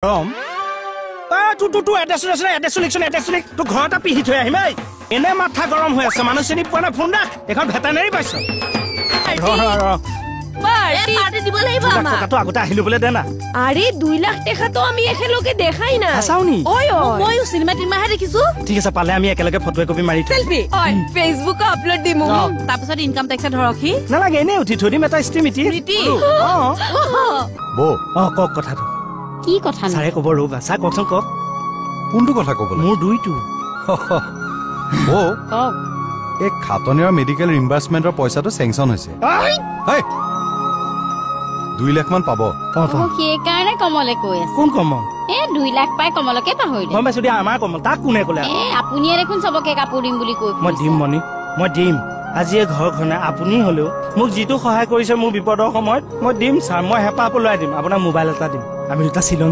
তু এড্ৰেছ তু ঘৰতে পিহি থৈ আহিম এনে মাথা গৰম হৈ আছে মানুহ চিনি পোৱা নাই ফোন ৰাখ এখন ভেটেনেৰী পাইছ আগতে আহিলো বোলে দে না আরে 2 লাখ টাকা তো আমি একেলগে দেখাই না চাওনি মইও সিনেমা টিমাহে দেখিছো ঠিক আছে পালে আমি একেলগে ফটো কপি মাৰি থৈ সেলফি অই ফেসবুকে আপলোড দিমু তাৰপিছত ইনকাম টেক্স ধৰকি নালাগে এনে উঠি থৈ দিম এটা ষ্ট্ৰীমিটি বো কক কথাটো কি কথা ছাৰে ক'ব ৰ'বা ছাৰ কওকচোন কওক কোনটো কথা ক'বলৈ মোৰ দুইটো বো কওক এই খাতনিয়াৰ মেডিকেল ৰিম্বাৰ্সমেন্টৰ পইচাটো চেংচন হৈছে 2 লাখ মান পাব সেই কাৰণে কমলে কৈ আছে কোন কমল 2 লাখ পাই কমলকে পাহৰিলে গম পাইছো দিয়া আমাৰ কমল তাক কোনে ক'লে আপুনিয়ে দেখোন চবকে কাপোৰ দিম বুলি কৈ মই দিম মনি মই দিম আজি এই ঘৰখনে আপুনি হ'লেও মোক যিটো সহায় কৰিছে মোৰ বিপদৰ সময়ত মই দিম ছাৰ মই হেঁপাহ পলুৱাই দিম আপোনাৰ মোবাইল এটা দিম আমি দুটা শ্বিলং